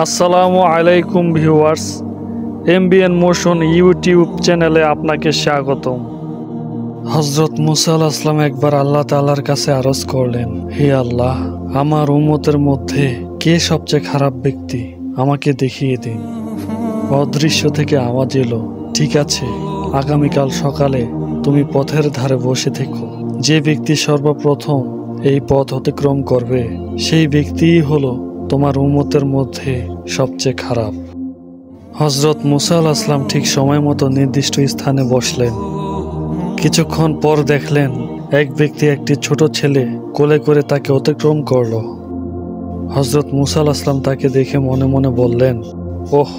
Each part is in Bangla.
আসসালামু আলাইকুম ভিউয়ার্স, এমবিএন মোশন ইউটিউব চ্যানেলে আপনাকে স্বাগতম। হযরত মুসা আলাইহিস সালাম একবার আল্লাহ তাআলার কাছে আরজ করলেন, হে আল্লাহ, আমার উম্মতের মধ্যে কে সবচেয়ে খারাপ ব্যক্তি আমাকে দেখিয়ে দিন। অদৃশ্য থেকে আওয়াজ এলো, ঠিক আছে, আগামীকাল সকালে তুমি পথের ধারে বসে থেকো। যে ব্যক্তি সর্বপ্রথম এই পথ অতিক্রম করবে সেই ব্যক্তিই হলো তোমার উম্মতের মধ্যে সবচেয়ে খারাপ। হযরত মুসা আলাইহিস সালাম ঠিক সময় মতো নির্দিষ্ট স্থানে বসলেন। কিছুক্ষণ পর দেখলেন এক ব্যক্তি একটি ছোট ছেলে কোলে করে তাকে অতিক্রম করল। হযরত মুসা আলাইহিস সালাম তাকে দেখে মনে মনে বললেন, ওহ,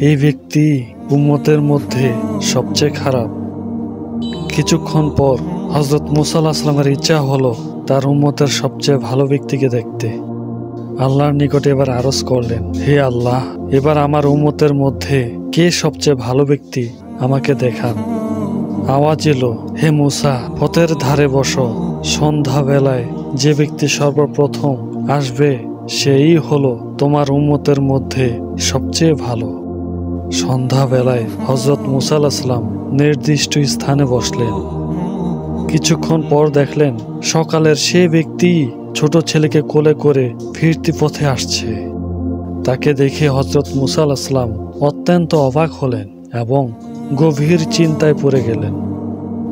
এই ব্যক্তি উম্মতের মধ্যে সবচেয়ে খারাপ। কিছুক্ষণ পর হযরত মুসা আলাইহিস সালামের ইচ্ছা হলো তার উম্মতের সবচেয়ে ভালো ব্যক্তিকে দেখতে। আল্লাহর নিকটে এবার আরজ করলেন, হে আল্লাহ, এবার আমার উম্মতের মধ্যে কে সবচেয়ে ভালো ব্যক্তি আমাকে দেখান। আওয়াজ এলো, হে মুসা, পথের ধারে বসো। সন্ধ্যা বেলায় যে ব্যক্তি সর্বপ্রথম আসবে সেই হলো তোমার উম্মতের মধ্যে সবচেয়ে ভালো। সন্ধ্যা বেলায় হযরত মুসা আলাইহিস সালাম নির্দিষ্ট স্থানে বসলেন। কিছুক্ষণ পর দেখলেন সকালের সে ব্যক্তি ছোট ছেলেকে কোলে করে ফিরতি পথে আসছে। তাকে দেখে হযরত মুসা আলাইহিস সালাম অত্যন্ত অবাক হলেন এবং গভীর চিন্তায় পড়ে গেলেন।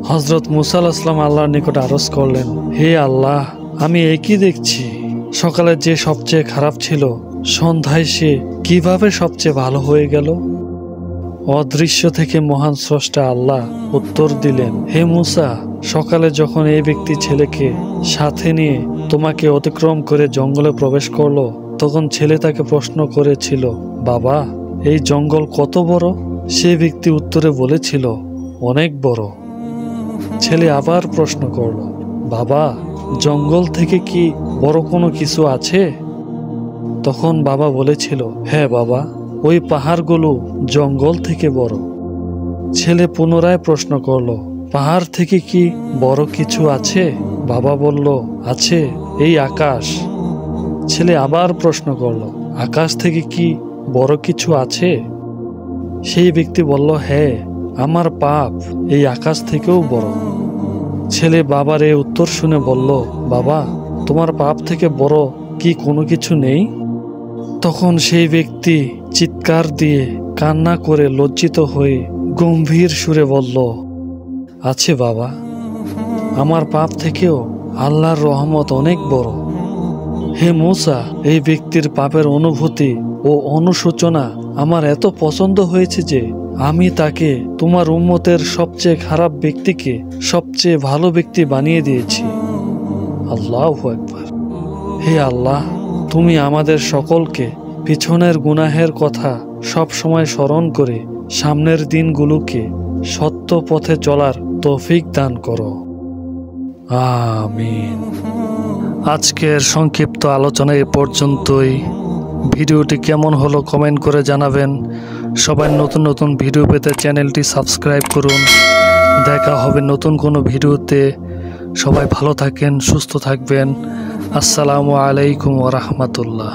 হযরত মুসা আলাইহিস সালাম আল্লাহর নিকট আরজ করলেন, হে আল্লাহ, আমি একই দেখছি। সকালে যে সবচেয়ে খারাপ ছিল সন্ধ্যায় সে কিভাবে সবচেয়ে ভালো হয়ে গেল? অদৃশ্য থেকে মহান স্রষ্টা আল্লাহ উত্তর দিলেন, হে মুসা, সকালে যখন এই ব্যক্তি ছেলেকে সাথে নিয়ে তোমাকে অতিক্রম করে জঙ্গলে প্রবেশ করলো, তখন ছেলে তাকে প্রশ্ন করেছিল, বাবা, এই জঙ্গল কত বড়? সে ব্যক্তি উত্তরে বলেছিল, অনেক বড়। ছেলে আবার প্রশ্ন করলো, বাবা, জঙ্গল থেকে কি বড় কোনো কিছু আছে? তখন বাবা বলেছিল, হ্যাঁ বাবা, ওই পাহাড়গুলো জঙ্গল থেকে বড়। ছেলে পুনরায় প্রশ্ন করলো, পাহাড় থেকে কি বড় কিছু আছে? বাবা বলল, আছে, এই আকাশ। ছেলে আবার প্রশ্ন করলো, আকাশ থেকে কি বড় কিছু আছে? সেই ব্যক্তি বলল, হ্যাঁ, আমার পাপ এই আকাশ থেকেও বড়। ছেলে বাবার এই উত্তর শুনে বলল, বাবা, তোমার পাপ থেকে বড় কি কোনো কিছু নেই? তখন সেই ব্যক্তি চিৎকার দিয়ে কান্না করে লজ্জিত হয়ে গম্ভীর সুরে বলল, আছে বাবা, আমার পাপ থেকেও আল্লাহর রহমত অনেক বড়। হে মুসা, এই ব্যক্তির পাপের অনুভূতি ও অনুশোচনা আমার এত পছন্দ হয়েছে যে আমি তাকে তোমার উম্মতের সবচেয়ে খারাপ ব্যক্তিকে সবচেয়ে ভালো ব্যক্তি বানিয়ে দিয়েছি। আল্লাহু আকবার। হে আল্লাহ, তুমি আমাদের সকলকে পিছনের গুনাহের কথা সব সময় স্মরণ করে সামনের দিনগুলোকে সত্য পথে চলার তৌফিক দান করো, আমিন। আজকের সংক্ষিপ্ত আলোচনা এ পর্যন্তই। ভিডিওটি কেমন হলো কমেন্ট করে জানাবেন। সবাই নতুন নতুন ভিডিও পেতে চ্যানেলটি সাবস্ক্রাইব করুন। দেখা হবে নতুন কোনো ভিডিওতে। সবাই ভালো থাকেন, সুস্থ থাকবেন। আসসালামু আলাইকুম ওয়া রাহমাতুল্লাহ।